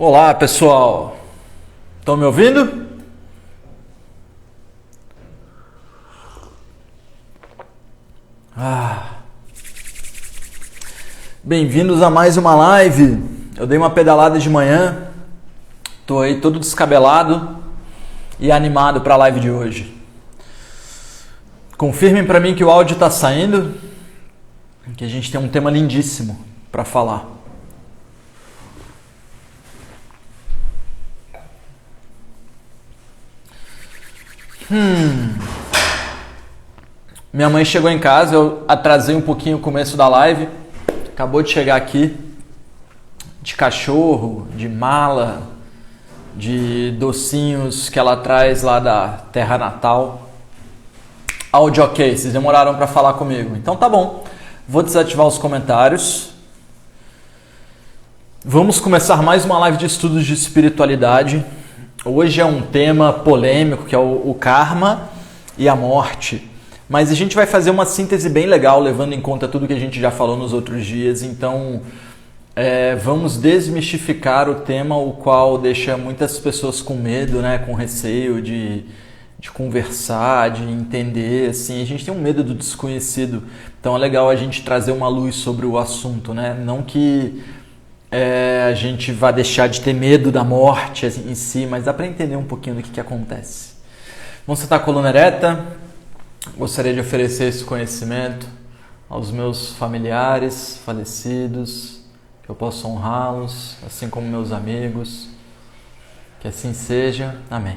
Olá, pessoal. Estão me ouvindo? Bem-vindos a mais uma live. Eu dei uma pedalada de manhã. Tô aí todo descabelado e animado para a live de hoje. Confirmem para mim que o áudio está saindo, que a gente tem um tema lindíssimo para falar. Minha mãe chegou em casa, eu atrasei um pouquinho o começo da live. Acabou de chegar aqui, de cachorro, de mala, de docinhos que ela traz lá da terra natal. Áudio ok, vocês demoraram para falar comigo. Então tá bom, vou desativar os comentários. Vamos começar mais uma live de estudos de espiritualidade. Hoje é um tema polêmico, que é o karma e a morte. Mas a gente vai fazer uma síntese bem legal, levando em conta tudo que a gente já falou nos outros dias. Então, vamos desmistificar o tema, o qual deixa muitas pessoas com medo, né, com receio de conversar, de entender. Assim, a gente tem um medo do desconhecido. Então é legal a gente trazer uma luz sobre o assunto, né? Não que a gente vai deixar de ter medo da morte em si, mas dá para entender um pouquinho do que acontece. Vamos sentar a coluna ereta. Gostaria de oferecer esse conhecimento aos meus familiares falecidos, que eu possa honrá-los, assim como meus amigos. Que assim seja. Amém.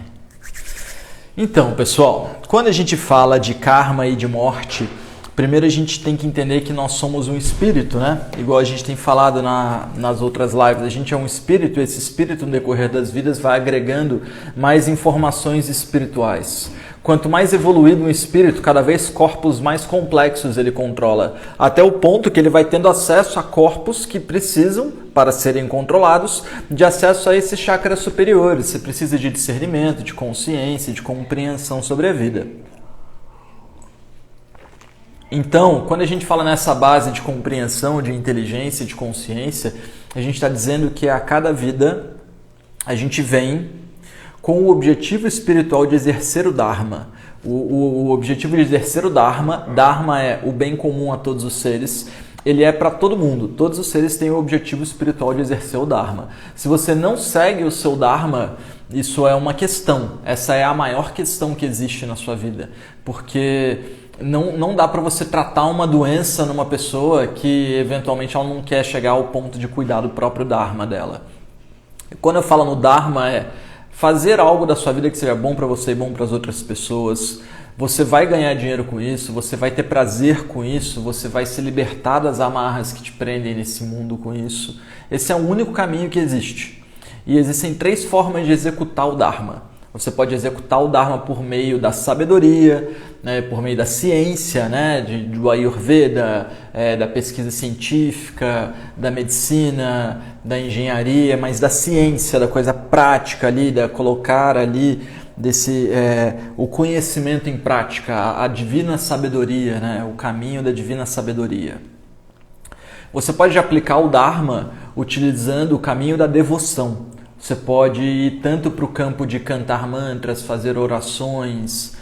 Então, pessoal, quando a gente fala de karma e de morte, primeiro a gente tem que entender que nós somos um espírito, né? Igual a gente tem falado nas outras lives, a gente é um espírito e esse espírito no decorrer das vidas vai agregando mais informações espirituais. Quanto mais evoluído um espírito, cada vez corpos mais complexos ele controla, até o ponto que ele vai tendo acesso a corpos que precisam, para serem controlados, de acesso a esses chakras superiores. Você precisa de discernimento, de consciência, de compreensão sobre a vida. Então, quando a gente fala nessa base de compreensão, de inteligência, de consciência, a gente está dizendo que a cada vida a gente vem com o objetivo espiritual de exercer o Dharma. O objetivo de exercer o Dharma é o bem comum a todos os seres, ele é para todo mundo. Todos os seres têm o objetivo espiritual de exercer o Dharma. Se você não segue o seu Dharma, isso é uma questão. Essa é a maior questão que existe na sua vida. Porque não dá para você tratar uma doença numa pessoa que eventualmente ela não quer chegar ao ponto de cuidar do próprio Dharma dela. E quando eu falo no Dharma é fazer algo da sua vida que seja bom para você e bom para as outras pessoas. Você vai ganhar dinheiro com isso, você vai ter prazer com isso, você vai se libertar das amarras que te prendem nesse mundo com isso. Esse é o único caminho que existe. E existem 3 formas de executar o Dharma. Você pode executar o Dharma por meio da sabedoria, né, por meio da ciência, né, do Ayurveda, da pesquisa científica, da medicina, da engenharia, mas da ciência, da coisa prática ali, da colocar ali o conhecimento em prática, a divina sabedoria, né, o caminho da divina sabedoria. Você pode aplicar o Dharma utilizando o caminho da devoção. Você pode ir tanto para o campo de cantar mantras, fazer orações,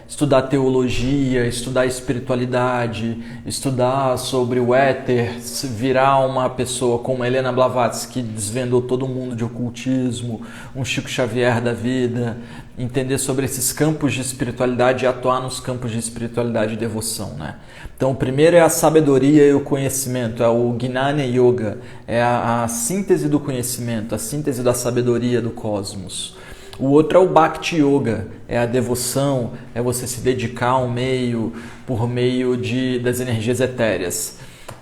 estudar teologia, estudar espiritualidade, estudar sobre o éter, virar uma pessoa como Helena Blavatsky, que desvendou todo mundo de ocultismo, um Chico Xavier da vida, entender sobre esses campos de espiritualidade e atuar nos campos de espiritualidade e devoção, né? Então, o primeiro é a sabedoria e o conhecimento, é o Gnana Yoga, é a síntese do conhecimento, a síntese da sabedoria do cosmos. O outro é o Bhakti Yoga, é a devoção, é você se dedicar ao meio por meio das energias etéreas.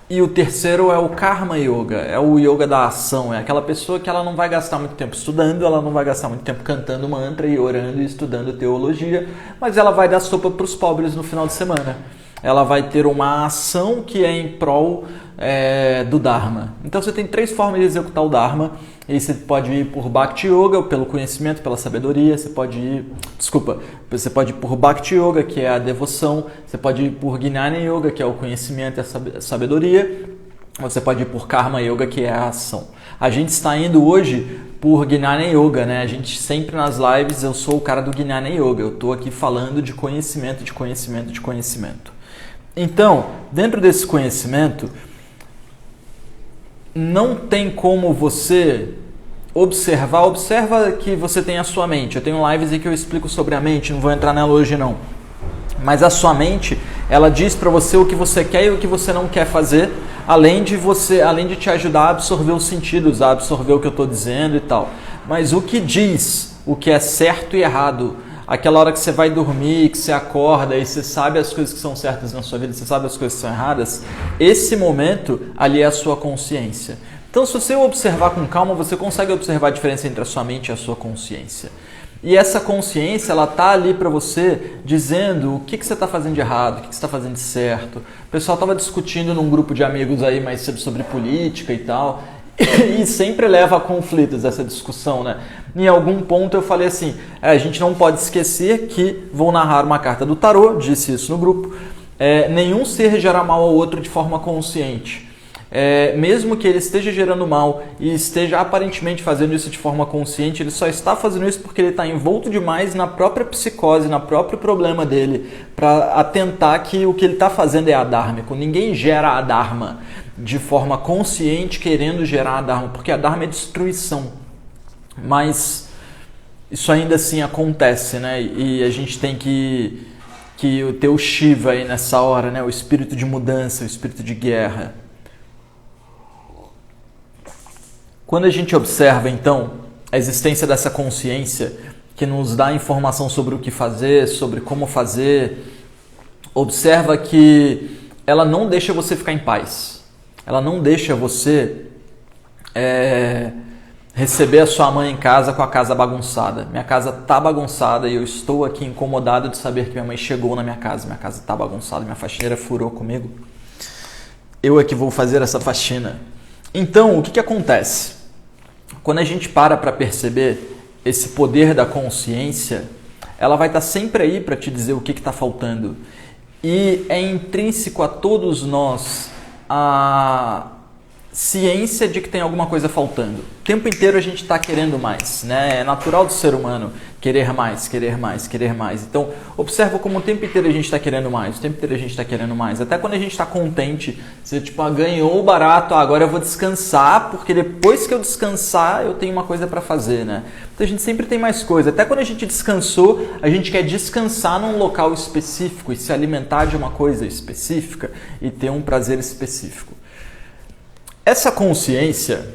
E o terceiro é o Karma Yoga, é o Yoga da ação, é aquela pessoa que ela não vai gastar muito tempo estudando, ela não vai gastar muito tempo cantando mantra e orando e estudando teologia, mas ela vai dar sopa para os pobres no final de semana. Ela vai ter uma ação que é em prol do Dharma. Então você tem 3 formas de executar o Dharma. E aí você pode ir por Bhakti Yoga, pelo conhecimento, pela sabedoria. Você pode ir por Bhakti Yoga, que é a devoção. Você pode ir por Gnana Yoga, que é o conhecimento e a sabedoria. Você pode ir por Karma Yoga, que é a ação. A gente está indo hoje por Gnana Yoga, né? A gente sempre nas lives, eu sou o cara do Gnana Yoga. Eu estou aqui falando de conhecimento, de conhecimento, de conhecimento. Então, dentro desse conhecimento, não tem como você observa que você tem a sua mente. Eu tenho lives em que eu explico sobre a mente, não vou entrar nela hoje não. Mas a sua mente, ela diz para você o que você quer e o que você não quer fazer, além de te ajudar a absorver os sentidos, a absorver o que eu estou dizendo e tal. Mas o que diz, o que é certo e errado, aquela hora que você vai dormir, que você acorda e você sabe as coisas que são certas na sua vida, você sabe as coisas que são erradas, esse momento ali é a sua consciência. Então, se você observar com calma, você consegue observar a diferença entre a sua mente e a sua consciência. E essa consciência, ela tá ali para você dizendo o que você está fazendo de errado, o que você está fazendo de certo. O pessoal estava discutindo num grupo de amigos aí mais cedo sobre política e tal, e sempre leva a conflitos essa discussão, né? Em algum ponto eu falei assim, a gente não pode esquecer que, vou narrar uma carta do tarô, disse isso no grupo, nenhum ser gera mal ao outro de forma consciente. Mesmo que ele esteja gerando mal e esteja aparentemente fazendo isso de forma consciente, ele só está fazendo isso porque ele está envolto demais na própria psicose, no próprio problema dele, para atentar que o que ele está fazendo é adármico. Ninguém gera adharma de forma consciente querendo gerar adharma, porque adharma é destruição. Mas isso ainda assim acontece, né? E a gente tem que ter o Shiva aí nessa hora, né? O espírito de mudança, o espírito de guerra. Quando a gente observa, então, a existência dessa consciência que nos dá informação sobre o que fazer, sobre como fazer, observa que ela não deixa você ficar em paz. Ela não deixa você receber a sua mãe em casa com a casa bagunçada. Minha casa tá bagunçada e eu estou aqui incomodado de saber que minha mãe chegou na minha casa. Minha casa tá bagunçada, minha faxineira furou comigo. Eu é que vou fazer essa faxina. Então, o que acontece? Quando a gente para perceber esse poder da consciência, ela vai estar sempre aí para te dizer o que está faltando. E é intrínseco a todos nós a ciência de que tem alguma coisa faltando. O tempo inteiro a gente está querendo mais, né? É natural do ser humano querer mais, querer mais, querer mais. Então, observa como o tempo inteiro a gente está querendo mais, o tempo inteiro a gente está querendo mais. Até quando a gente está contente, você ganhou o barato, agora eu vou descansar, porque depois que eu descansar, eu tenho uma coisa para fazer, né? Então a gente sempre tem mais coisa. Até quando a gente descansou, a gente quer descansar num local específico e se alimentar de uma coisa específica e ter um prazer específico. Essa consciência,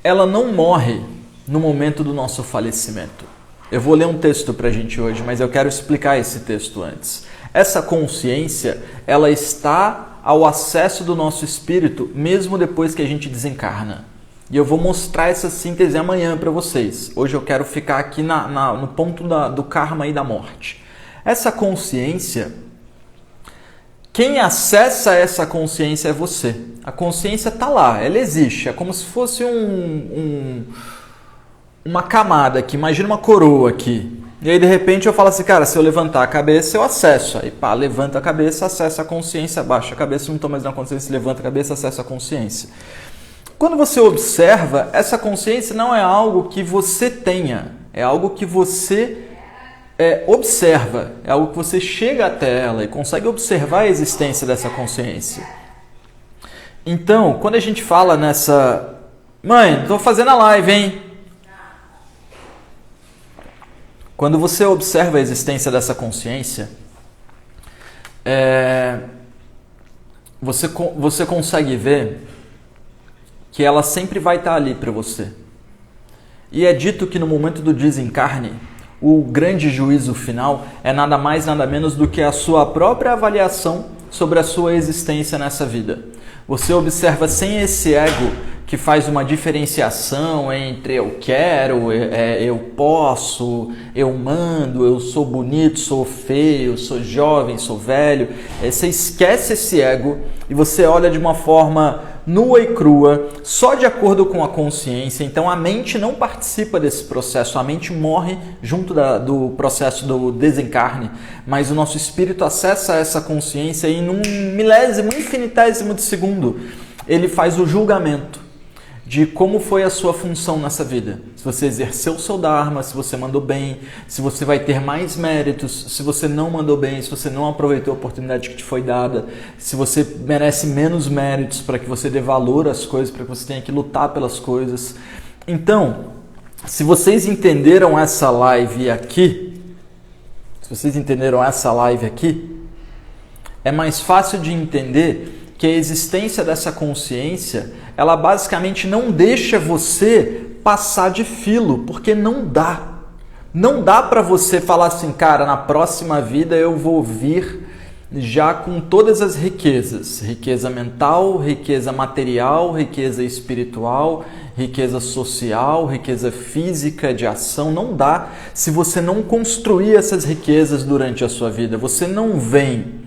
ela não morre no momento do nosso falecimento. Eu vou ler um texto para a gente hoje, mas eu quero explicar esse texto antes. Essa consciência, ela está ao acesso do nosso espírito, mesmo depois que a gente desencarna. E eu vou mostrar essa síntese amanhã para vocês. Hoje eu quero ficar aqui no ponto do karma e da morte. Essa consciência, quem acessa essa consciência é você. A consciência está lá, ela existe. É como se fosse uma camada aqui. Imagina uma coroa aqui. E aí, de repente, eu falo assim, cara, se eu levantar a cabeça, eu acesso. Aí, pá, levanta a cabeça, acessa a consciência. Baixa a cabeça, não estou mais na consciência. Levanta a cabeça, acessa a consciência. Quando você observa, essa consciência não é algo que você tenha. É algo que você observa. É algo que você chega até ela e consegue observar a existência dessa consciência. Então, quando a gente fala nessa... Mãe, estou fazendo a live, hein? Quando você observa a existência dessa consciência, você consegue ver que ela sempre vai estar ali para você. E é dito que no momento do desencarne, o grande juízo final é nada mais, nada menos do que a sua própria avaliação sobre a sua existência nessa vida. Você observa sem esse ego que faz uma diferenciação entre eu quero, eu posso, eu mando, eu sou bonito, sou feio, sou jovem, sou velho. Você esquece esse ego e você olha de uma forma nua e crua, só de acordo com a consciência. Então a mente não participa desse processo, a mente morre junto do processo do desencarne, mas o nosso espírito acessa essa consciência e num milésimo, infinitésimo de segundo ele faz o julgamento de como foi a sua função nessa vida. Se você exerceu o seu Dharma, se você mandou bem, se você vai ter mais méritos, se você não mandou bem, se você não aproveitou a oportunidade que te foi dada, se você merece menos méritos para que você dê valor às coisas, para que você tenha que lutar pelas coisas. Então, se vocês entenderam essa live aqui, é mais fácil de entender que a existência dessa consciência, ela basicamente não deixa você passar de filo, porque não dá. Não dá para você falar assim, cara, na próxima vida eu vou vir já com todas as riquezas. Riqueza mental, riqueza material, riqueza espiritual, riqueza social, riqueza física, de ação. Não dá se você não construir essas riquezas durante a sua vida. Você não vem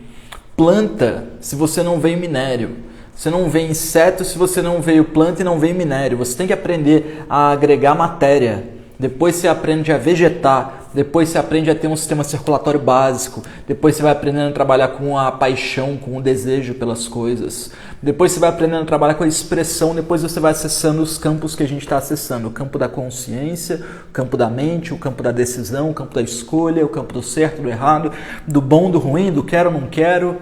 planta se você não veio minério. Você não vê inseto se você não veio planta e não veio minério. Você tem que aprender a agregar matéria. Depois você aprende a vegetar. Depois você aprende a ter um sistema circulatório básico. Depois você vai aprendendo a trabalhar com a paixão, com o desejo pelas coisas. Depois você vai aprendendo a trabalhar com a expressão. Depois você vai acessando os campos que a gente está acessando. O campo da consciência, o campo da mente, o campo da decisão, o campo da escolha, o campo do certo, do errado, do bom, do ruim, do quero, não quero.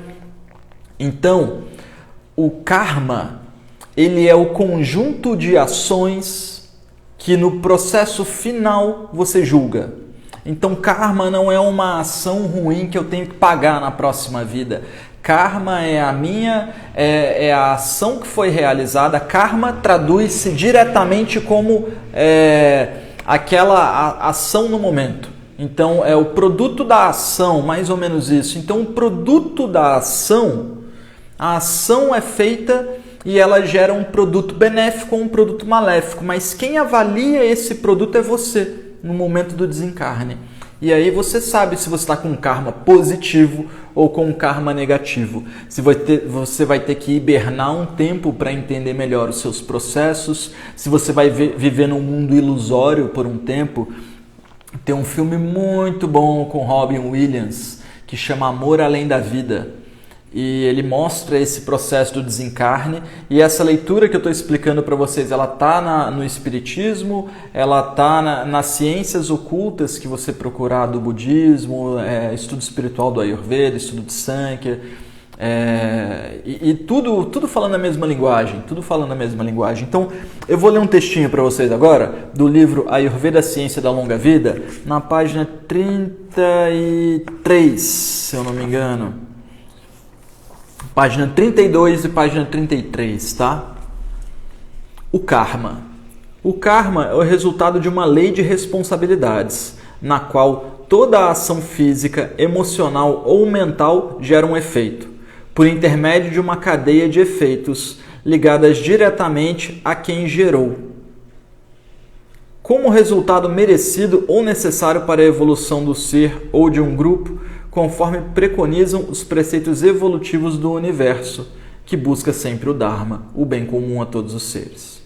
Então, o karma, ele é o conjunto de ações que no processo final você julga. Então, karma não é uma ação ruim que eu tenho que pagar na próxima vida. Karma é a ação que foi realizada. Karma traduz-se diretamente como aquela ação no momento. Então, é o produto da ação, mais ou menos isso. Então, o produto da ação, a ação é feita e ela gera um produto benéfico ou um produto maléfico, mas quem avalia esse produto é você no momento do desencarne. E aí você sabe se você está com um karma positivo ou com um karma negativo. Você vai ter que hibernar um tempo para entender melhor os seus processos, se você vai viver num mundo ilusório por um tempo. Tem um filme muito bom com Robin Williams que chama Amor Além da Vida. E ele mostra esse processo do desencarne, e essa leitura que eu estou explicando para vocês, ela está no Espiritismo, ela está nas ciências ocultas que você procurar do budismo, estudo espiritual do Ayurveda, estudo de Sankhya, e tudo falando a mesma linguagem, Então, eu vou ler um textinho para vocês agora, do livro Ayurveda, a Ciência da Longa Vida, na página 33, se eu não me engano. Página 32 e página 33, tá? O karma. O karma é o resultado de uma lei de responsabilidades, na qual toda a ação física, emocional ou mental gera um efeito, por intermédio de uma cadeia de efeitos ligadas diretamente a quem gerou, como resultado merecido ou necessário para a evolução do ser ou de um grupo, conforme preconizam os preceitos evolutivos do universo, que busca sempre o Dharma, o bem comum a todos os seres.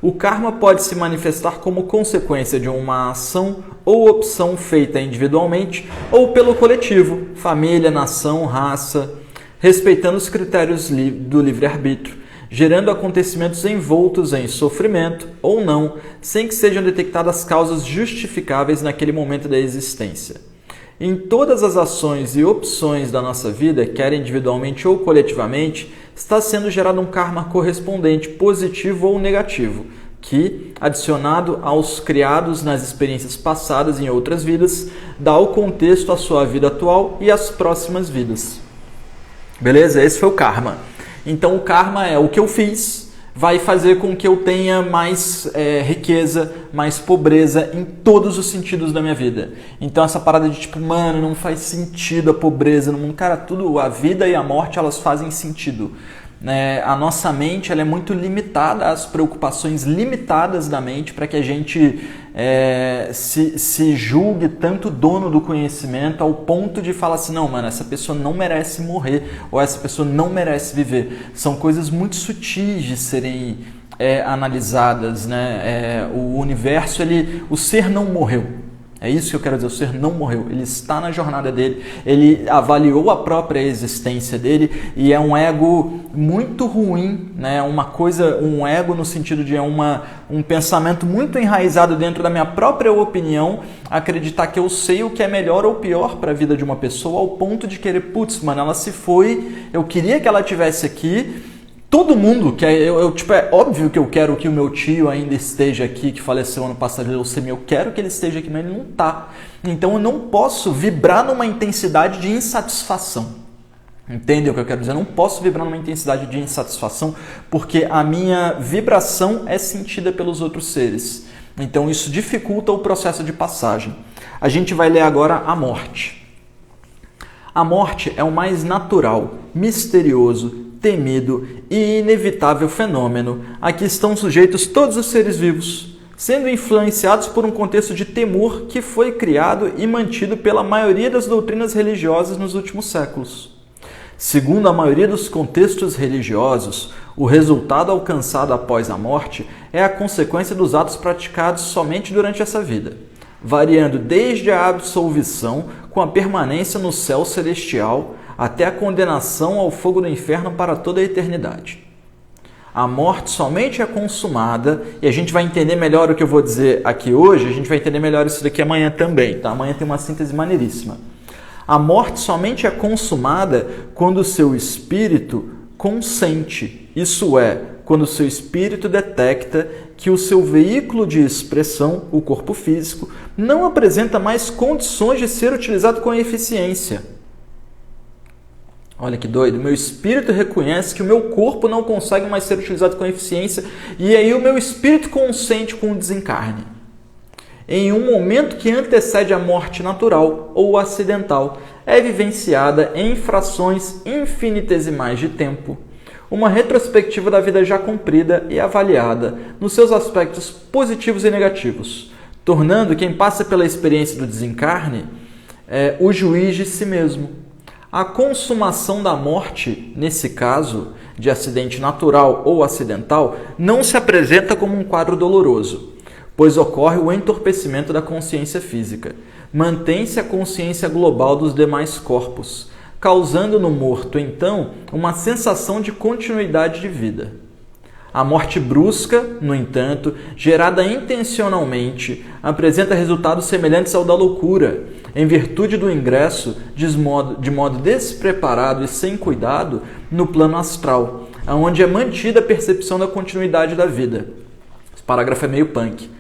O karma pode se manifestar como consequência de uma ação ou opção feita individualmente ou pelo coletivo, família, nação, raça, respeitando os critérios do livre-arbítrio, gerando acontecimentos envoltos em sofrimento ou não, sem que sejam detectadas causas justificáveis naquele momento da existência. Em todas as ações e opções da nossa vida, quer individualmente ou coletivamente, está sendo gerado um karma correspondente, positivo ou negativo, que, adicionado aos criados nas experiências passadas em outras vidas, dá o contexto à sua vida atual e às próximas vidas. Beleza? Esse foi o karma. Então, o karma é o que eu fiz, vai fazer com que eu tenha mais riqueza, mais pobreza em todos os sentidos da minha vida. Então essa parada de tipo, mano, não faz sentido a pobreza no mundo. Cara, tudo, a vida e a morte, elas fazem sentido. A nossa mente, ela é muito limitada às preocupações limitadas da mente para que a gente se julgue tanto dono do conhecimento ao ponto de falar assim, não, mano, essa pessoa não merece morrer ou essa pessoa não merece viver. São coisas muito sutis de serem analisadas, né? O universo, o ser não morreu. É isso que eu quero dizer, o ser não morreu, ele está na jornada dele, ele avaliou a própria existência dele e é um ego muito ruim, né? Um ego no sentido de um pensamento muito enraizado dentro da minha própria opinião, acreditar que eu sei o que é melhor ou pior para a vida de uma pessoa ao ponto de querer, putz, mano, ela se foi, eu queria que ela estivesse aqui. Todo mundo quer, é óbvio que eu quero que o meu tio ainda esteja aqui, que faleceu ano passado, eu quero que ele esteja aqui, mas ele não está. Então eu não posso vibrar numa intensidade de insatisfação. Entende o que eu quero dizer? Eu não posso vibrar numa intensidade de insatisfação porque a minha vibração é sentida pelos outros seres. Então isso dificulta o processo de passagem. A gente vai ler agora a morte. A morte é o mais natural, misterioso, temido e inevitável fenômeno a que estão sujeitos todos os seres vivos, sendo influenciados por um contexto de temor que foi criado e mantido pela maioria das doutrinas religiosas nos últimos séculos. Segundo a maioria dos contextos religiosos, o resultado alcançado após a morte é a consequência dos atos praticados somente durante essa vida, variando desde a absolvição com a permanência no céu celestial até a condenação ao fogo do inferno para toda a eternidade. A morte somente é consumada, e a gente vai entender melhor o que eu vou dizer aqui hoje, a gente vai entender melhor isso daqui amanhã também, tá? Amanhã tem uma síntese maneiríssima. A morte somente é consumada quando o seu espírito consente, isso é, quando o seu espírito detecta que o seu veículo de expressão, o corpo físico, não apresenta mais condições de ser utilizado com eficiência. Olha que doido, meu espírito reconhece que o meu corpo não consegue mais ser utilizado com eficiência e aí o meu espírito consente com o desencarne. Em um momento que antecede a morte natural ou acidental, é vivenciada em frações infinitesimais de tempo, uma retrospectiva da vida já cumprida e avaliada nos seus aspectos positivos e negativos, tornando quem passa pela experiência do desencarne o juiz de si mesmo. A consumação da morte, nesse caso, de acidente natural ou acidental, não se apresenta como um quadro doloroso, pois ocorre o entorpecimento da consciência física. Mantém-se a consciência global dos demais corpos, causando no morto, então, uma sensação de continuidade de vida. A morte brusca, no entanto, gerada intencionalmente, apresenta resultados semelhantes ao da loucura, em virtude do ingresso de modo despreparado e sem cuidado no plano astral, onde é mantida a percepção da continuidade da vida. Esse parágrafo é meio punk.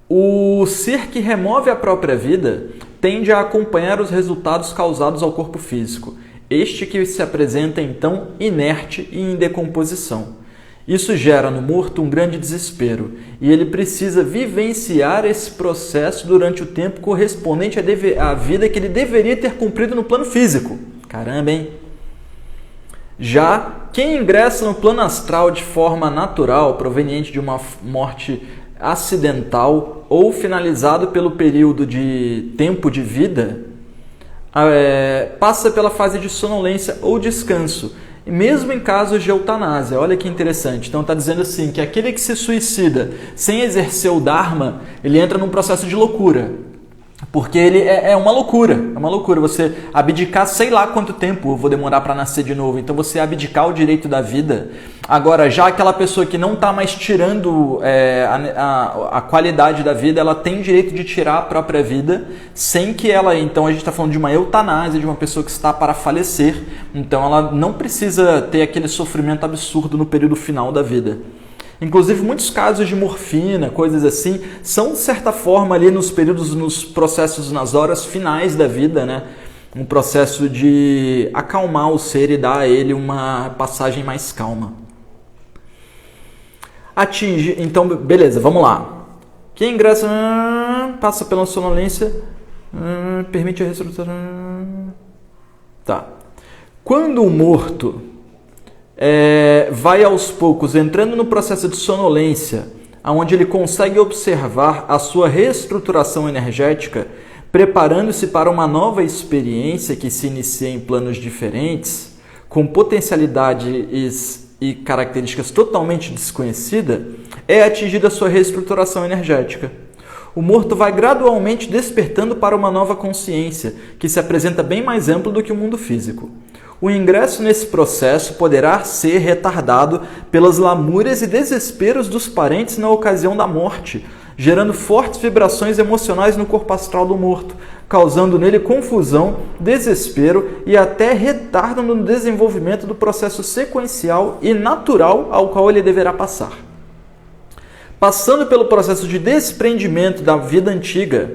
O ser que remove a própria vida tende a acompanhar os resultados causados ao corpo físico, este que se apresenta então inerte e em decomposição. Isso gera no morto um grande desespero e ele precisa vivenciar esse processo durante o tempo correspondente à vida que ele deveria ter cumprido no plano físico. Caramba, hein? Já quem ingressa no plano astral de forma natural, proveniente de uma morte acidental ou finalizado pelo período de tempo de vida, passa pela fase de sonolência ou descanso, mesmo em casos de eutanásia. Olha que interessante. Então está dizendo assim, que aquele que se suicida sem exercer o Dharma, ele entra num processo de loucura. Porque ele é uma loucura, você abdicar sei lá quanto tempo eu vou demorar para nascer de novo, então você abdicar o direito da vida. Agora, já aquela pessoa que não está mais tirando a qualidade da vida, ela tem direito de tirar a própria vida, sem que ela, então a gente está falando de uma eutanásia, de uma pessoa que está para falecer, então ela não precisa ter aquele sofrimento absurdo no período final da vida. Inclusive, muitos casos de morfina, coisas assim, são de certa forma ali nos períodos, nos processos, nas horas finais da vida, né? Um processo de acalmar o ser e dar a ele uma passagem mais calma. Então, beleza, vamos lá. Quem ingressa, passa pela sonolência, permite a reestruturação. Tá. Quando o morto vai aos poucos entrando no processo de sonolência, onde ele consegue observar a sua reestruturação energética, preparando-se para uma nova experiência que se inicia em planos diferentes, com potencialidades e características totalmente desconhecidas, é atingida a sua reestruturação energética. o morto vai gradualmente despertando para uma nova consciência, que se apresenta bem mais ampla do que o mundo físico. O ingresso nesse processo poderá ser retardado pelas lamúrias e desesperos dos parentes na ocasião da morte, gerando fortes vibrações emocionais no corpo astral do morto, causando nele confusão, desespero e até retardo no desenvolvimento do processo sequencial e natural ao qual ele deverá passar. Passando pelo processo de desprendimento da vida antiga,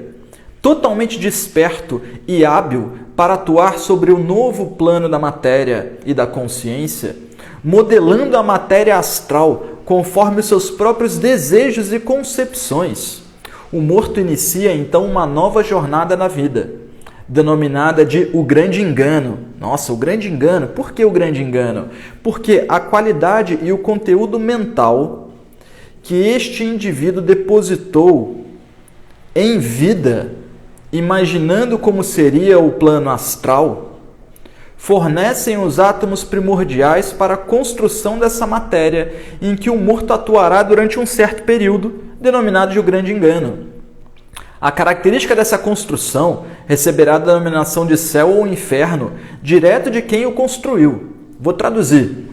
totalmente desperto e hábil para atuar sobre o novo plano da matéria e da consciência, modelando a matéria astral conforme os seus próprios desejos e concepções, o morto inicia então uma nova jornada na vida, denominada de o grande engano. Nossa, o grande engano. Por que o grande engano? Porque a qualidade e o conteúdo mental que este indivíduo depositou em vida, imaginando como seria o plano astral, fornecem os átomos primordiais para a construção dessa matéria em que o morto atuará durante um certo período, denominado de o grande engano. A característica dessa construção receberá a denominação de céu ou inferno, direto de quem o construiu. Vou traduzir.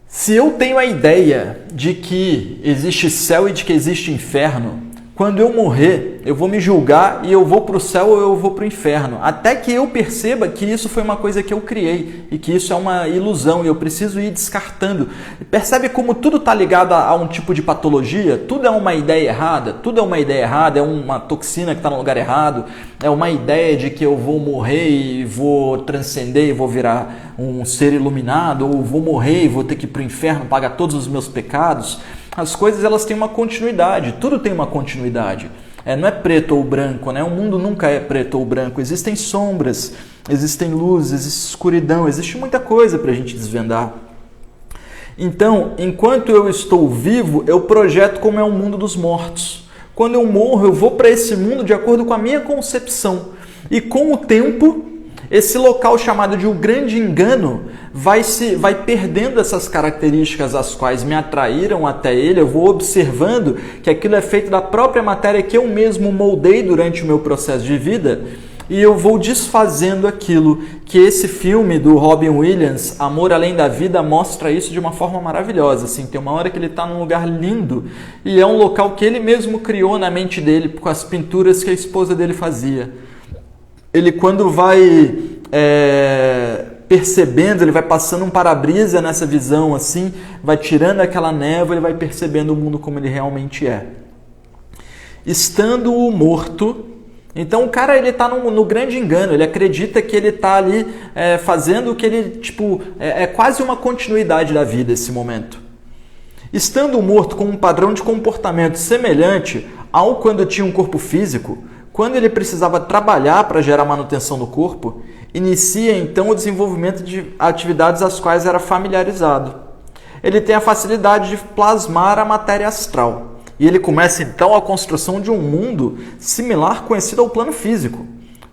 Se eu tenho a ideia de que existe céu e de que existe inferno, quando eu morrer, eu vou me julgar e eu vou para o céu ou eu vou para o inferno. Até que eu perceba que isso foi uma coisa que eu criei e que isso é uma ilusão e eu preciso ir descartando. Percebe como tudo está ligado a um tipo de patologia? Tudo é uma ideia errada, tudo é uma ideia errada, é uma toxina que está no lugar errado, é uma ideia de que eu vou morrer e vou transcender e vou virar um ser iluminado, ou vou morrer e vou ter que ir para o inferno pagar todos os meus pecados. As coisas elas têm uma continuidade, tudo tem uma continuidade. Não é preto ou branco, né? O mundo nunca é preto ou branco. Existem sombras, existem luzes, existe escuridão, existe muita coisa para a gente desvendar. Então, enquanto eu estou vivo, eu projeto como é o mundo dos mortos. Quando eu morro, eu vou para esse mundo de acordo com a minha concepção. E com o tempo, esse local chamado de o grande engano vai perdendo essas características as quais me atraíram até ele. Eu vou observando que aquilo é feito da própria matéria que eu mesmo moldei durante o meu processo de vida e eu vou desfazendo aquilo que esse filme do Robin Williams, Amor Além da Vida, mostra isso de uma forma maravilhosa. Assim, tem uma hora que ele está num lugar lindo e é um local que ele mesmo criou na mente dele com as pinturas que a esposa dele fazia. Ele, quando vai percebendo, ele vai passando um para-brisa nessa visão, assim, vai tirando aquela névoa, ele vai percebendo o mundo como ele realmente é. Estando o morto, então o cara ele está no grande engano, ele acredita que ele está ali fazendo o que ele, é quase uma continuidade da vida esse momento. Estando morto com um padrão de comportamento semelhante ao quando tinha um corpo físico, quando ele precisava trabalhar para gerar manutenção do corpo, inicia então o desenvolvimento de atividades às quais era familiarizado. Ele tem a facilidade de plasmar a matéria astral. E ele começa então a construção de um mundo similar conhecido ao plano físico.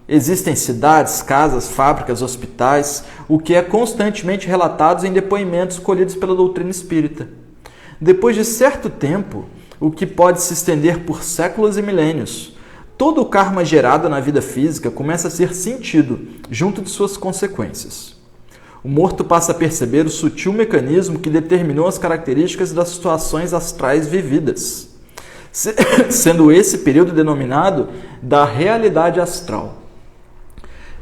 Existem cidades, casas, fábricas, hospitais, o que é constantemente relatado em depoimentos colhidos pela doutrina espírita. Depois de certo tempo, o que pode se estender por séculos e milênios, todo o karma gerado na vida física começa a ser sentido, junto de suas consequências. O morto passa a perceber o sutil mecanismo que determinou as características das situações astrais vividas, sendo esse período denominado da realidade astral.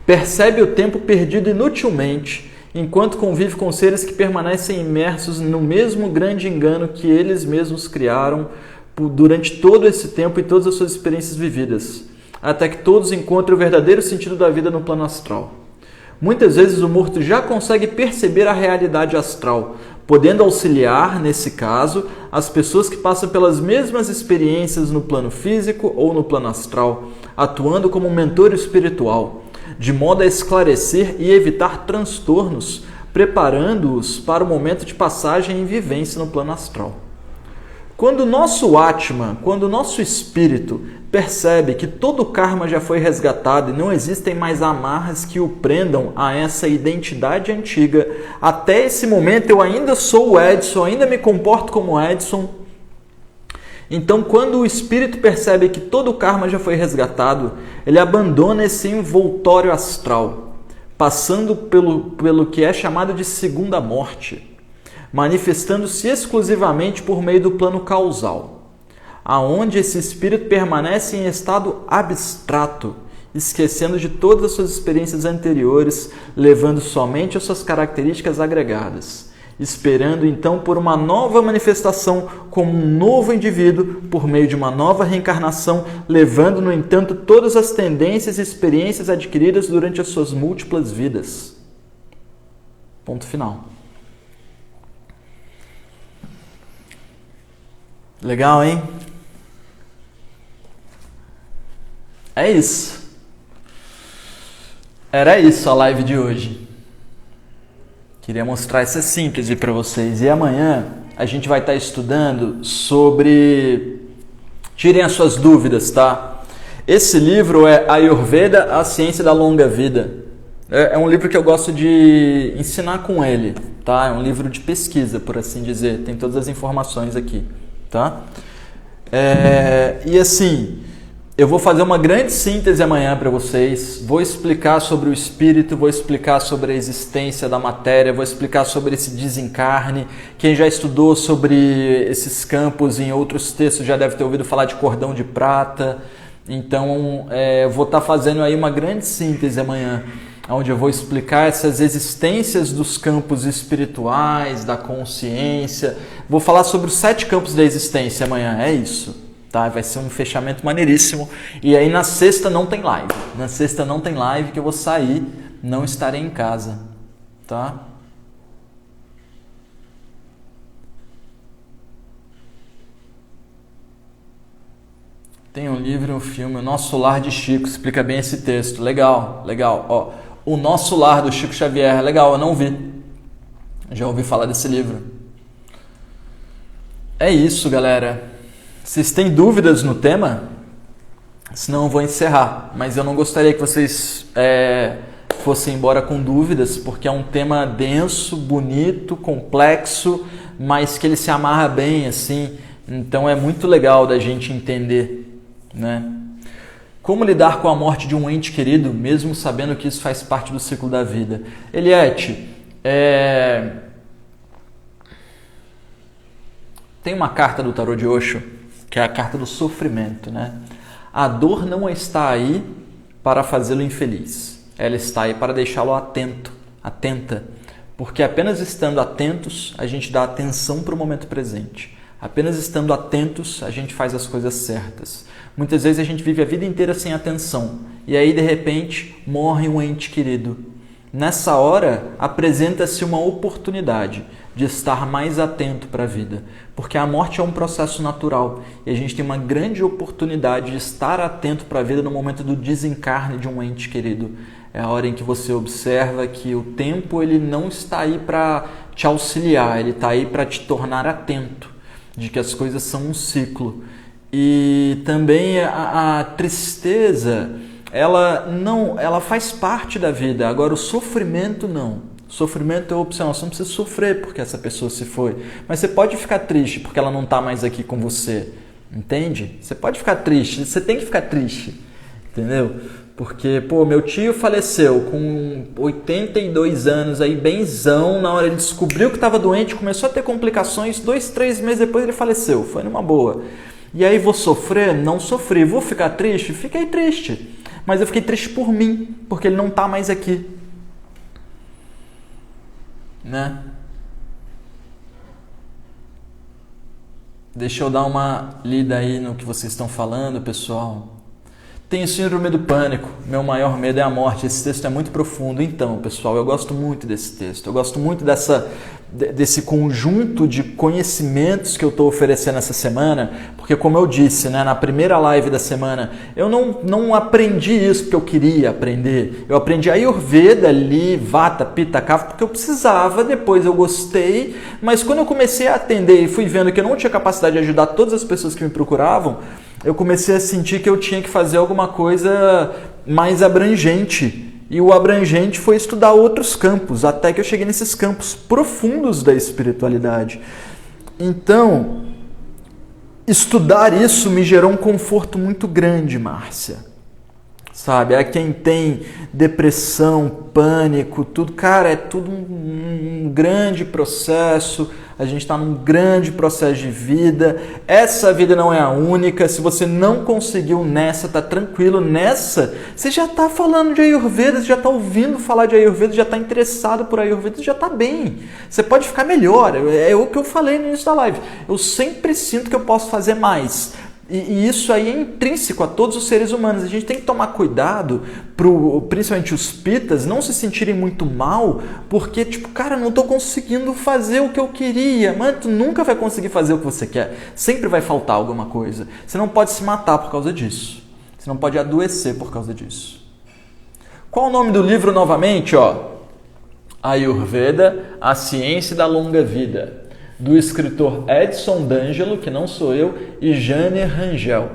Percebe o tempo perdido inutilmente, enquanto convive com seres que permanecem imersos no mesmo grande engano que eles mesmos criaram durante todo esse tempo e todas as suas experiências vividas, até que todos encontrem o verdadeiro sentido da vida no plano astral. Muitas vezes o morto já consegue perceber a realidade astral, podendo auxiliar, nesse caso, as pessoas que passam pelas mesmas experiências no plano físico ou no plano astral, atuando como mentor espiritual, de modo a esclarecer e evitar transtornos, preparando-os para o momento de passagem e vivência no plano astral. Quando o nosso Atma, quando o nosso espírito percebe que todo o karma já foi resgatado e não existem mais amarras que o prendam a essa identidade antiga, até esse momento eu ainda sou o Edson, ainda me comporto como Edson, Então, quando o espírito percebe que todo o karma já foi resgatado, ele abandona esse envoltório astral, passando pelo que é chamado de segunda morte, manifestando-se exclusivamente por meio do plano causal, aonde esse espírito permanece em estado abstrato, esquecendo de todas as suas experiências anteriores, levando somente as suas características agregadas, esperando então por uma nova manifestação como um novo indivíduo por meio de uma nova reencarnação, levando, no entanto, todas as tendências e experiências adquiridas durante as suas múltiplas vidas. Ponto final. Legal, hein? É isso. Era isso a live de hoje. Queria mostrar essa síntese para vocês. E amanhã a gente vai estar estudando sobre... Tirem as suas dúvidas, tá? Esse livro é Ayurveda, a Ciência da Longa Vida. É um livro que eu gosto de ensinar com ele, tá? É um livro de pesquisa, por assim dizer. Tem todas as informações aqui, tá? E assim... Eu vou fazer uma grande síntese amanhã para vocês, vou explicar sobre o espírito, vou explicar sobre a existência da matéria, vou explicar sobre esse desencarne. Quem já estudou sobre esses campos em outros textos já deve ter ouvido falar de cordão de prata. Então, eu vou estar fazendo aí uma grande síntese amanhã, onde eu vou explicar essas existências dos campos espirituais, da consciência. Vou falar sobre os 7 campos da existência amanhã, é isso. Tá? Vai ser um fechamento maneiríssimo. E aí na sexta não tem live. Na sexta não tem live que eu vou sair, não estarei em casa. Tá? Tem um livro e um filme, O Nosso Lar de Chico, explica bem esse texto. Legal, legal. Ó, O Nosso Lar do Chico Xavier, legal, eu não vi. Já ouvi falar desse livro. É isso, galera. Vocês têm dúvidas no tema? Senão eu vou encerrar. Mas eu não gostaria que vocês fossem embora com dúvidas, porque é um tema denso, bonito, complexo, mas que ele se amarra bem, assim. Então é muito legal da gente entender, né? Como lidar com a morte de um ente querido, mesmo sabendo que isso faz parte do ciclo da vida? Eliette, tem uma carta do tarô de Osho, que é a carta do sofrimento, né? A dor não está aí para fazê-lo infeliz. Ela está aí para deixá-lo atento, atenta. Porque apenas estando atentos, a gente dá atenção para o momento presente. Apenas estando atentos, a gente faz as coisas certas. Muitas vezes a gente vive a vida inteira sem atenção. E aí, de repente, morre um ente querido. Nessa hora, apresenta-se uma oportunidade de estar mais atento para a vida, porque a morte é um processo natural e a gente tem uma grande oportunidade de estar atento para a vida no momento do desencarne de um ente querido. É a hora em que você observa que o tempo ele não está aí para te auxiliar, ele está aí para te tornar atento de que as coisas são um ciclo. E também a tristeza, ela faz parte da vida, agora o sofrimento não. Sofrimento é opcional, você não precisa sofrer porque essa pessoa se foi. Mas você pode ficar triste porque ela não está mais aqui com você. Entende? Você pode ficar triste, você tem que ficar triste. Entendeu? Porque, meu tio faleceu com 82 anos, aí benzão, na hora ele descobriu que estava doente, começou a ter complicações, 2, 3 meses depois ele faleceu, foi numa boa. E aí vou sofrer? Não sofri. Vou ficar triste? Fiquei triste. Mas eu fiquei triste por mim, porque ele não está mais aqui. Né? Deixa eu dar uma lida aí no que vocês estão falando, pessoal. Tenho síndrome do pânico, meu maior medo é a morte. Esse texto é muito profundo. Então, pessoal, eu gosto muito desse texto. Eu gosto muito desse conjunto de conhecimentos que eu estou oferecendo essa semana, porque como eu disse, né, na primeira live da semana, eu não aprendi isso porque eu queria aprender. Eu aprendi Ayurveda ali, Vata, Pitta, Kapha, porque eu precisava, depois eu gostei, mas quando eu comecei a atender e fui vendo que eu não tinha capacidade de ajudar todas as pessoas que me procuravam, eu comecei a sentir que eu tinha que fazer alguma coisa mais abrangente. E o abrangente foi estudar outros campos, até que eu cheguei nesses campos profundos da espiritualidade. Então, estudar isso me gerou um conforto muito grande, Márcia. Sabe, é quem tem depressão, pânico, tudo, cara, é tudo um grande processo, a gente está num grande processo de vida, essa vida não é a única, se você não conseguiu nessa, tá tranquilo, nessa, você já está falando de Ayurveda, você já está ouvindo falar de Ayurveda, já está interessado por Ayurveda, já está bem, você pode ficar melhor, é o que eu falei no início da live, eu sempre sinto que eu posso fazer mais. E isso aí é intrínseco a todos os seres humanos. A gente tem que tomar cuidado, principalmente os pitas, não se sentirem muito mal, porque, tipo, cara, não estou conseguindo fazer o que eu queria. Mano, tu nunca vai conseguir fazer o que você quer. Sempre vai faltar alguma coisa. Você não pode se matar por causa disso. Você não pode adoecer por causa disso. Qual o nome do livro novamente? Ayurveda, a ciência da longa vida. Do escritor Edson D'Angelo, que não sou eu, e Jane Rangel,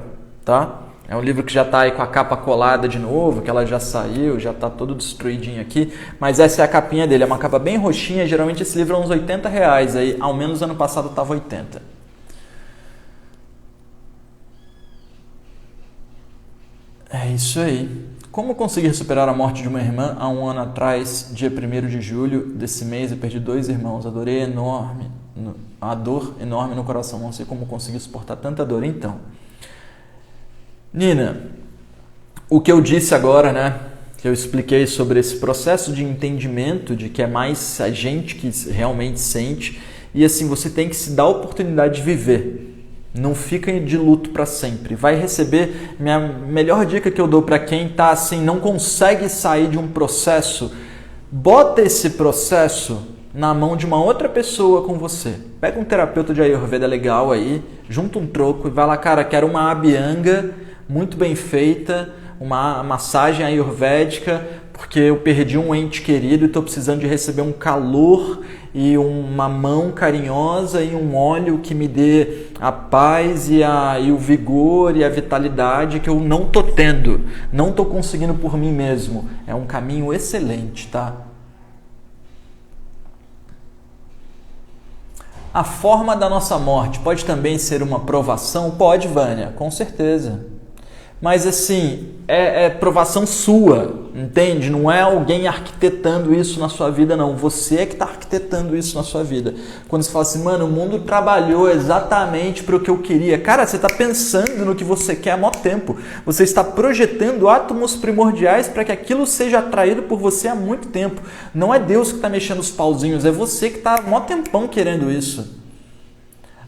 tá? É um livro que já está aí com a capa colada de novo, que ela já saiu, já está todo destruidinho aqui, mas essa é a capinha dele, é uma capa bem roxinha, geralmente esse livro é uns R$80, aí, ao menos ano passado estava 80. É isso aí. Como conseguir superar a morte de uma irmã? Há um ano atrás, dia 1º de julho desse mês, eu perdi 2 irmãos, a dor enorme no coração, não sei como conseguir suportar tanta dor. Então, Nina, o que eu disse agora, né, que eu expliquei sobre esse processo de entendimento, de que é mais a gente que realmente sente, e assim, você tem que se dar a oportunidade de viver. Não fica de luto para sempre. Vai receber, minha melhor dica que eu dou para quem tá assim, não consegue sair de um processo, bota esse processo na mão de uma outra pessoa com você. Pega um terapeuta de Ayurveda legal aí, junta um troco e vai lá, cara, quero uma abhyanga muito bem feita, uma massagem ayurvédica, porque eu perdi um ente querido e estou precisando de receber um calor e uma mão carinhosa e um óleo que me dê a paz e o vigor e a vitalidade que eu não estou tendo, não estou conseguindo por mim mesmo. É um caminho excelente, tá? A forma da nossa morte pode também ser uma provação? Pode, Vânia, com certeza. Mas assim, é provação sua, entende? Não é alguém arquitetando isso na sua vida, não. Você é que está arquitetando isso na sua vida. Quando você fala assim, mano, o mundo trabalhou exatamente para o que eu queria. Cara, você está pensando no que você quer há muito tempo. Você está projetando átomos primordiais para que aquilo seja atraído por você há muito tempo. Não é Deus que está mexendo os pauzinhos, é você que está há mó tempão querendo isso.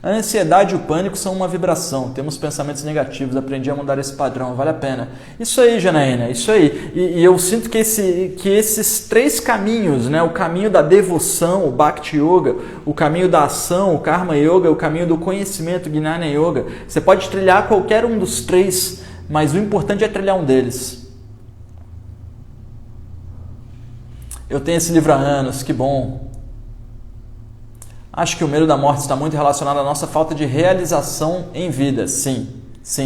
A ansiedade e o pânico são uma vibração. Temos pensamentos negativos. Aprendi a mudar esse padrão. Vale a pena. Isso aí, Janaína. Isso aí. E eu sinto que esses 3 caminhos, né? O caminho da devoção, o Bhakti Yoga, o caminho da ação, o Karma Yoga, o caminho do conhecimento, o Gnana Yoga. Você pode trilhar qualquer um dos 3, mas o importante é trilhar um deles. Eu tenho esse livro há anos. Que bom. Acho que o medo da morte está muito relacionado à nossa falta de realização em vida. Sim,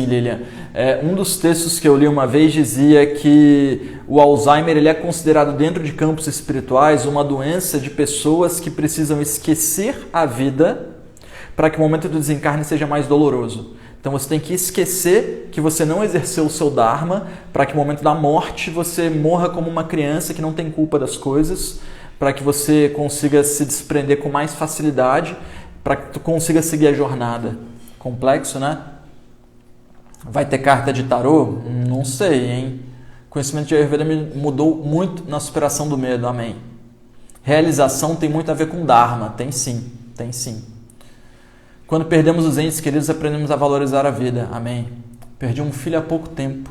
Lilian. Um dos textos que eu li uma vez dizia que o Alzheimer ele é considerado dentro de campos espirituais uma doença de pessoas que precisam esquecer a vida para que o momento do desencarne seja mais doloroso. Então você tem que esquecer que você não exerceu o seu Dharma para que no momento da morte você morra como uma criança que não tem culpa das coisas, para que você consiga se desprender com mais facilidade, para que tu consiga seguir a jornada. Complexo, né? Vai ter carta de tarô? Não sei, hein? O conhecimento de Ayurveda me mudou muito na superação do medo, amém. Realização tem muito a ver com Dharma, tem sim. Quando perdemos os entes queridos, aprendemos a valorizar a vida, amém. Perdi um filho há pouco tempo,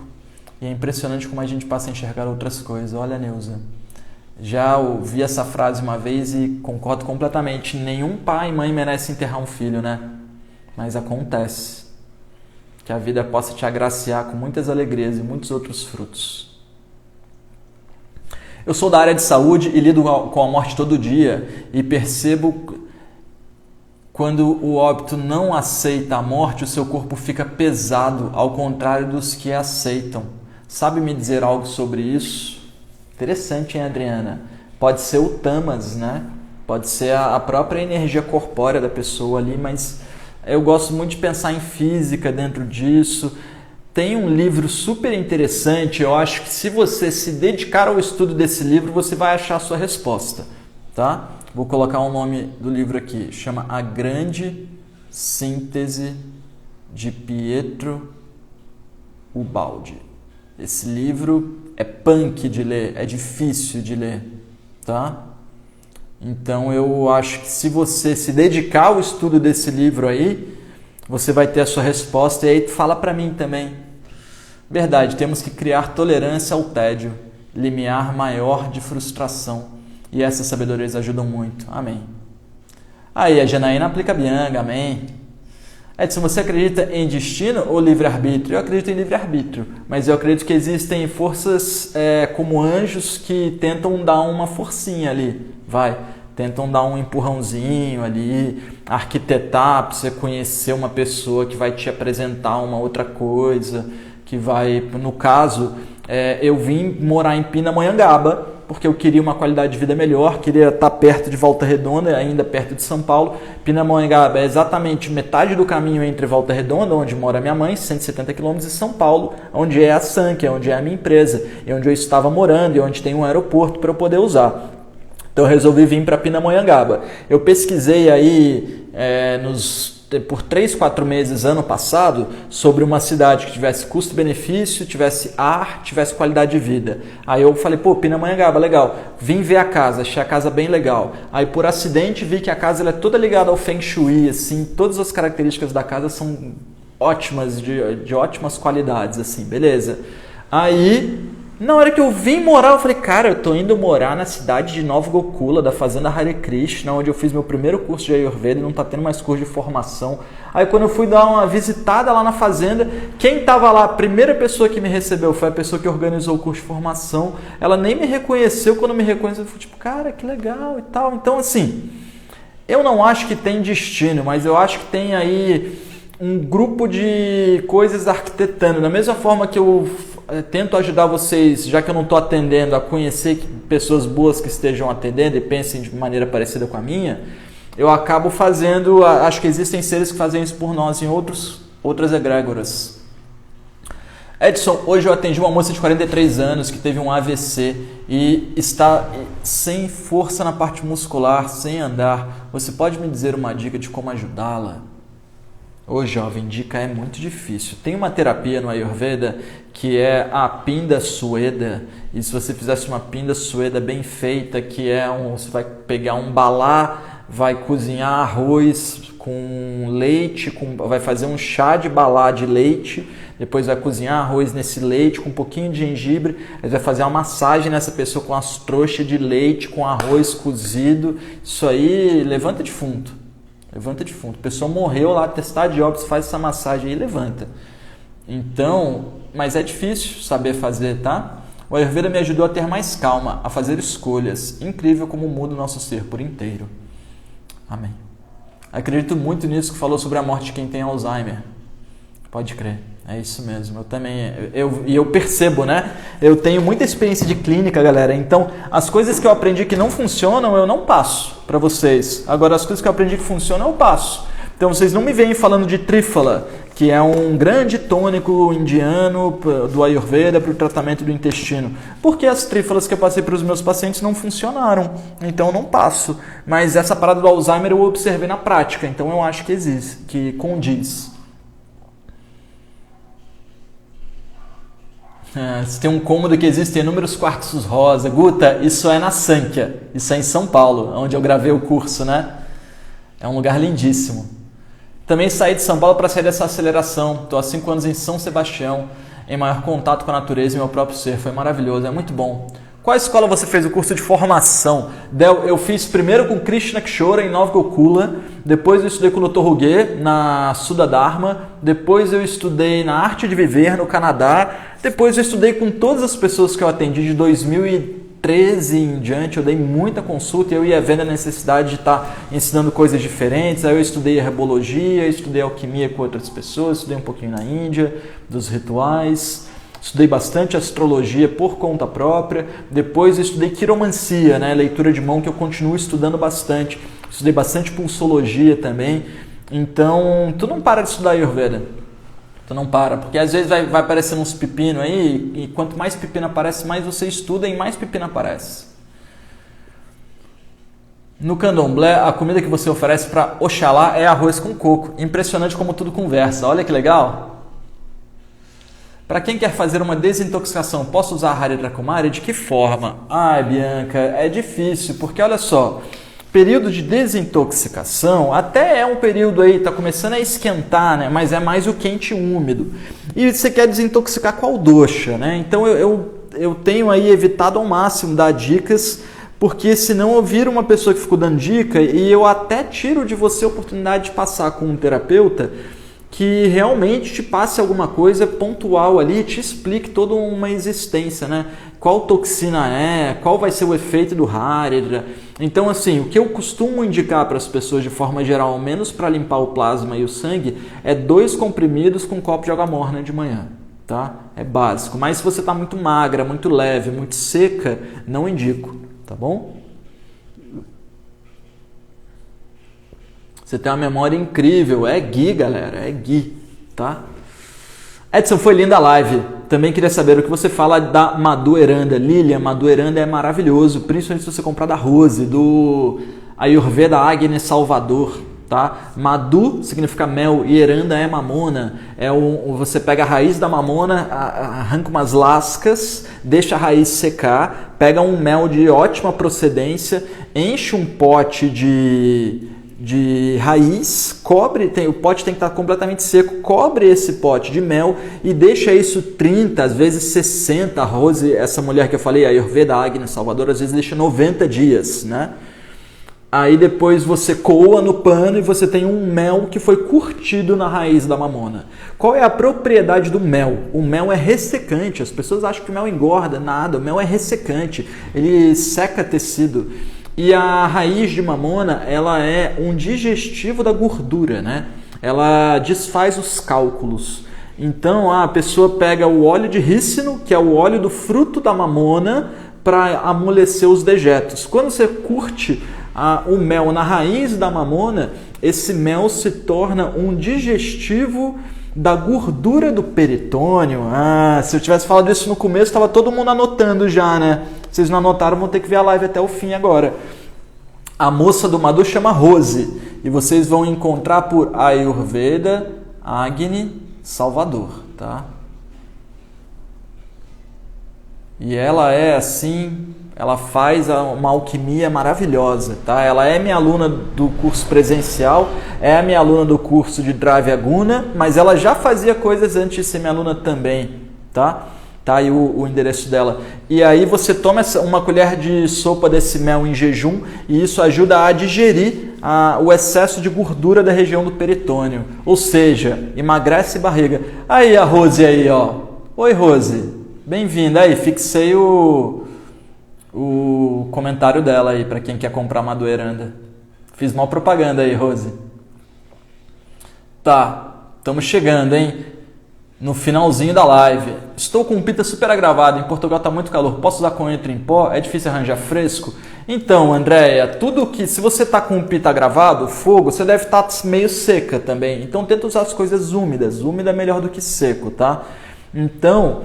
e é impressionante como a gente passa a enxergar outras coisas. Olha, Neuza. Já ouvi essa frase uma vez e concordo completamente. Nenhum pai e mãe merece enterrar um filho, né? Mas acontece. Que a vida possa te agraciar com muitas alegrias e muitos outros frutos. Eu sou da área de saúde e lido com a morte todo dia e percebo quando o óbito não aceita a morte, o seu corpo fica pesado, ao contrário dos que a aceitam. Sabe me dizer algo sobre isso? Interessante, hein, Adriana? Pode ser o tamas, né? Pode ser a própria energia corpórea da pessoa ali, mas Eu gosto muito de pensar em física dentro disso. Tem um livro super interessante, eu acho que se você se dedicar ao estudo desse livro, você vai achar a sua resposta, tá? Vou colocar o nome do livro aqui, chama A Grande Síntese de Pietro Ubaldi. Esse livro é punk de ler, é difícil de ler, tá? Então eu acho que se você se dedicar ao estudo desse livro aí, você vai ter a sua resposta e aí fala para mim também. Verdade, temos que criar tolerância ao tédio, limiar maior de frustração. E essas sabedorias ajudam muito. Amém. Aí, a Janaína aplica Bianga, amém. Edson, você acredita em destino ou livre-arbítrio? Eu acredito em livre-arbítrio, mas eu acredito que existem forças como anjos que tentam dar uma forcinha ali, tentam dar um empurrãozinho ali, arquitetar para você conhecer uma pessoa que vai te apresentar uma outra coisa, que vai, no caso, eu vim morar em Pindamonhangaba, porque eu queria uma qualidade de vida melhor, queria estar perto de Volta Redonda, ainda perto de São Paulo. Pindamonhangaba é exatamente metade do caminho entre Volta Redonda, onde mora minha mãe, 170 km, e São Paulo, onde é a Sank, onde é a minha empresa, e onde eu estava morando, e onde tem um aeroporto para eu poder usar. Então eu resolvi vir para Pindamonhangaba. Eu pesquisei aí por 3, 4 meses ano passado sobre uma cidade que tivesse custo-benefício, tivesse ar, tivesse qualidade de vida. Aí eu falei, Pindamonhangaba, legal. Vim ver a casa, achei a casa bem legal. Aí por acidente vi que a casa ela é toda ligada ao Feng Shui, assim, todas as características da casa são ótimas, de ótimas qualidades, assim, beleza. Aí, na hora que eu vim morar, eu falei, cara, eu tô indo morar na cidade de Nova Gokula, da Fazenda Hare Krishna, onde eu fiz meu primeiro curso de Ayurveda e não tá tendo mais curso de formação. Aí quando eu fui dar uma visitada lá na fazenda, quem tava lá, a primeira pessoa que me recebeu foi a pessoa que organizou o curso de formação. Ela nem me reconheceu, quando me reconheceu, eu fui tipo, cara, que legal e tal. Então assim, eu não acho que tem destino, mas eu acho que tem aí um grupo de coisas arquitetando. Da mesma forma que eu tento ajudar vocês, já que eu não estou atendendo, a conhecer pessoas boas que estejam atendendo e pensem de maneira parecida com a minha, eu acabo fazendo, acho que existem seres que fazem isso por nós em outras egrégoras. Edson, hoje eu atendi uma moça de 43 anos que teve um AVC e está sem força na parte muscular, sem andar. Você pode me dizer uma dica de como ajudá-la? Ô jovem, dica é muito difícil. Tem uma terapia no Ayurveda que é a Pinda Sueda. E se você fizesse uma Pinda Sueda bem feita, que é você vai pegar um balá, vai cozinhar arroz com leite, vai fazer um chá de balá de leite, depois vai cozinhar arroz nesse leite com um pouquinho de gengibre, aí vai fazer uma massagem nessa pessoa com as trouxas de leite, com arroz cozido. Isso aí levanta defunto. Levanta defunto. A pessoa morreu lá, testar de óbito, faz essa massagem aí e levanta. Então, mas é difícil saber fazer, tá? O Ayurveda me ajudou a ter mais calma, a fazer escolhas. Incrível como muda o nosso ser por inteiro. Amém. Acredito muito nisso que falou sobre a morte de quem tem Alzheimer. Pode crer. É isso mesmo, eu também, eu percebo, né? Eu tenho muita experiência de clínica, galera, então as coisas que eu aprendi que não funcionam, eu não passo para vocês. Agora, as coisas que eu aprendi que funcionam, eu passo. Então, vocês não me veem falando de Triphala, que é um grande tônico indiano do Ayurveda para o tratamento do intestino, porque as trífalas que eu passei para os meus pacientes não funcionaram, então eu não passo. Mas essa parada do Alzheimer eu observei na prática, então eu acho que existe, que condiz. Se tem um cômodo que existem inúmeros quartos rosa. Guta, isso é na Sankhya, isso é em São Paulo, onde eu gravei o curso, né? É um lugar lindíssimo. Também saí de São Paulo para sair dessa aceleração. Estou há 5 anos em São Sebastião, em maior contato com a natureza e meu próprio ser. Foi maravilhoso, é muito bom. Qual escola você fez o curso de formação? Del, eu fiz primeiro com Krishna Kshora em Nova Gokula, depois eu estudei com o Dr. Ruge na Sudha Dharma, depois eu estudei na Arte de Viver no Canadá, depois eu estudei com todas as pessoas que eu atendi de 2013 em diante, eu dei muita consulta e eu ia vendo a necessidade de estar ensinando coisas diferentes. Aí eu estudei herbologia, estudei alquimia com outras pessoas, estudei um pouquinho na Índia, dos rituais. Estudei bastante astrologia por conta própria, depois eu estudei quiromancia, né? Leitura de mão, que eu continuo estudando bastante. Estudei bastante pulsologia também, Então, tu não para de estudar Ayurveda. Tu não para, porque às vezes vai aparecendo uns pepinos aí, e quanto mais pepino aparece, mais você estuda e mais pepino aparece. No candomblé, a comida que você oferece para Oxalá é arroz com coco. Impressionante como tudo conversa. Olha que legal. Para quem quer fazer uma desintoxicação, posso usar a Hare Kumari? De que forma? Ai, Bianca, é difícil, porque olha só, período de desintoxicação até é um período aí, tá começando a esquentar, né? Mas é mais o quente e úmido. E você quer desintoxicar qual dosha, né? Então eu tenho aí evitado ao máximo dar dicas, porque senão eu viro uma pessoa que ficou dando dica e eu até tiro de você a oportunidade de passar com um terapeuta que realmente te passe alguma coisa pontual ali, te explique toda uma existência, né? Qual toxina é, qual vai ser o efeito do Hare. Então, assim, o que eu costumo indicar para as pessoas de forma geral, ao menos para limpar o plasma e o sangue, é 2 comprimidos com um copo de água morna de manhã, tá? É básico. Mas se você está muito magra, muito leve, muito seca, não indico, tá bom? Você tem uma memória incrível, é Gui, galera, é Gui, tá? Edson, foi linda a live. Também queria saber o que você fala da Madhueranda. Lilian, Madhueranda é maravilhoso, principalmente se você comprar da Rose, do Ayurveda Agni Salvador, tá? Madhu significa mel e Eranda é mamona. Você pega a raiz da mamona, arranca umas lascas, deixa a raiz secar, pega um mel de ótima procedência, enche um pote de raiz, cobre, o pote tem que estar completamente seco, cobre esse pote de mel e deixa isso 30, às vezes 60, a Rose, essa mulher que eu falei, a Ayurveda Agni Salvador, às vezes deixa 90 dias, né? Aí depois você coa no pano e você tem um mel que foi curtido na raiz da mamona. Qual é a propriedade do mel? O mel é ressecante, as pessoas acham que o mel engorda, nada, o mel é ressecante, ele seca tecido. E a raiz de mamona, ela é um digestivo da gordura, né? Ela desfaz os cálculos. Então, a pessoa pega o óleo de rícino, que é o óleo do fruto da mamona, para amolecer os dejetos. Quando você curte o mel na raiz da mamona, esse mel se torna um digestivo da gordura do peritônio. Se eu tivesse falado isso no começo, estava todo mundo anotando já, né? Vocês não anotaram, vão ter que ver a live até o fim agora. A moça do Madhu chama Rose e vocês vão encontrar por Ayurveda Agni Salvador, tá? E ela é assim, ela faz uma alquimia maravilhosa, tá? Ela é minha aluna do curso presencial, é a minha aluna do curso de Dravya Guna, mas ela já fazia coisas antes de ser minha aluna também, tá? Tá aí o endereço dela. E aí você toma uma colher de sopa desse mel em jejum e isso ajuda a digerir o excesso de gordura da região do peritônio. Ou seja, emagrece barriga. Aí a Rose aí, ó. Oi, Rose. Bem-vinda. Aí, fixei o comentário dela aí para quem quer comprar Madhueranda. Fiz mal propaganda aí, Rose. Tá, estamos chegando, hein? No finalzinho da live. Estou com um pita super agravado, em Portugal está muito calor, posso usar coentro em pó? É difícil arranjar fresco? Então, Andréia, tudo que, se você está com um pita agravado, fogo, você deve estar meio seca também. Então tenta usar as coisas úmidas, úmida é melhor do que seco, tá? Então,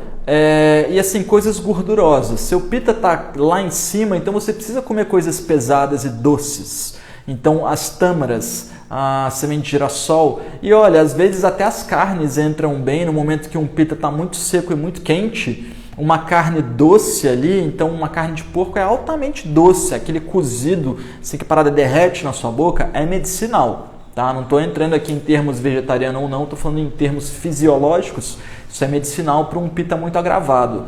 e assim, coisas gordurosas. Seu pita está lá em cima, então você precisa comer coisas pesadas e doces. Então, as tâmaras, a semente de girassol. E olha, às vezes até as carnes entram bem no momento que um pita está muito seco e muito quente. Uma carne doce ali, então uma carne de porco é altamente doce. Aquele cozido, assim que a parada derrete na sua boca, é medicinal. Tá? Não estou entrando aqui em termos vegetariano ou não, estou falando em termos fisiológicos. Isso é medicinal para um pita muito agravado.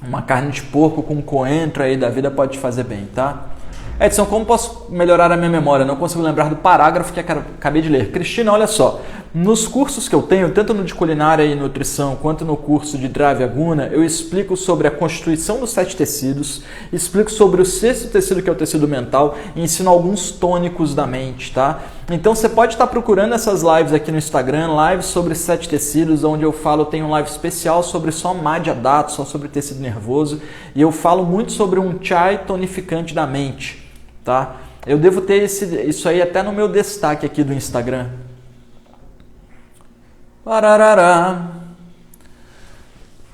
Uma carne de porco com coentro aí da vida pode te fazer bem, tá? Edson, como posso melhorar a minha memória? Não consigo lembrar do parágrafo que acabei de ler. Cristina, olha só, nos cursos que eu tenho, tanto no de culinária e nutrição, quanto no curso de Dravya Guna, eu explico sobre a constituição dos 7 tecidos, explico sobre o 6º tecido, que é o tecido mental, e ensino alguns tônicos da mente, tá? Então você pode estar procurando essas lives aqui no Instagram, lives sobre 7 tecidos, onde eu tenho um live especial sobre só Madhya Dhatu, só sobre tecido nervoso, e eu falo muito sobre um chai tonificante da mente. Tá? Eu devo ter isso aí até no meu destaque aqui do Instagram. Pararará.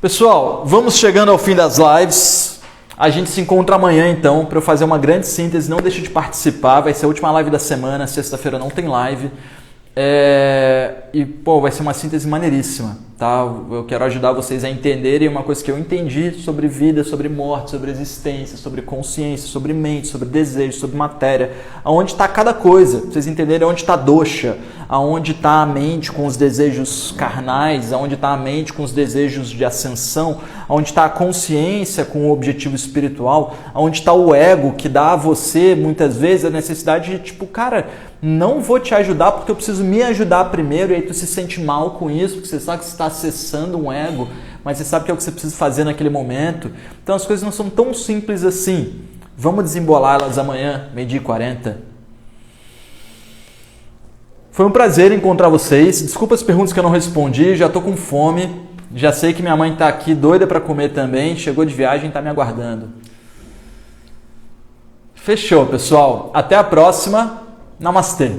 Pessoal, vamos chegando ao fim das lives. A gente se encontra amanhã então para eu fazer uma grande síntese. Não deixe de participar, vai ser a última live da semana. Sexta-feira não tem live. E, pô, vai ser uma síntese maneiríssima, tá? Eu quero ajudar vocês a entenderem uma coisa que eu entendi sobre vida, sobre morte, sobre existência, sobre consciência, sobre mente, sobre desejo, sobre matéria. Aonde está cada coisa, pra vocês entenderem onde está dosha, aonde está a mente com os desejos carnais, aonde está a mente com os desejos de ascensão, aonde está a consciência com o objetivo espiritual, aonde está o ego que dá a você, muitas vezes, a necessidade de, tipo, cara, não vou te ajudar porque eu preciso me ajudar primeiro, e aí tu se sente mal com isso, porque você sabe que você está acessando um ego, mas você sabe que é o que você precisa fazer naquele momento. Então as coisas não são tão simples assim. Vamos desembolá-las amanhã, 12h40. Foi um prazer encontrar vocês. Desculpa as perguntas que eu não respondi, já estou com fome. Já sei que minha mãe está aqui doida para comer também, chegou de viagem e está me aguardando. Fechou, pessoal. Até a próxima. Namastê.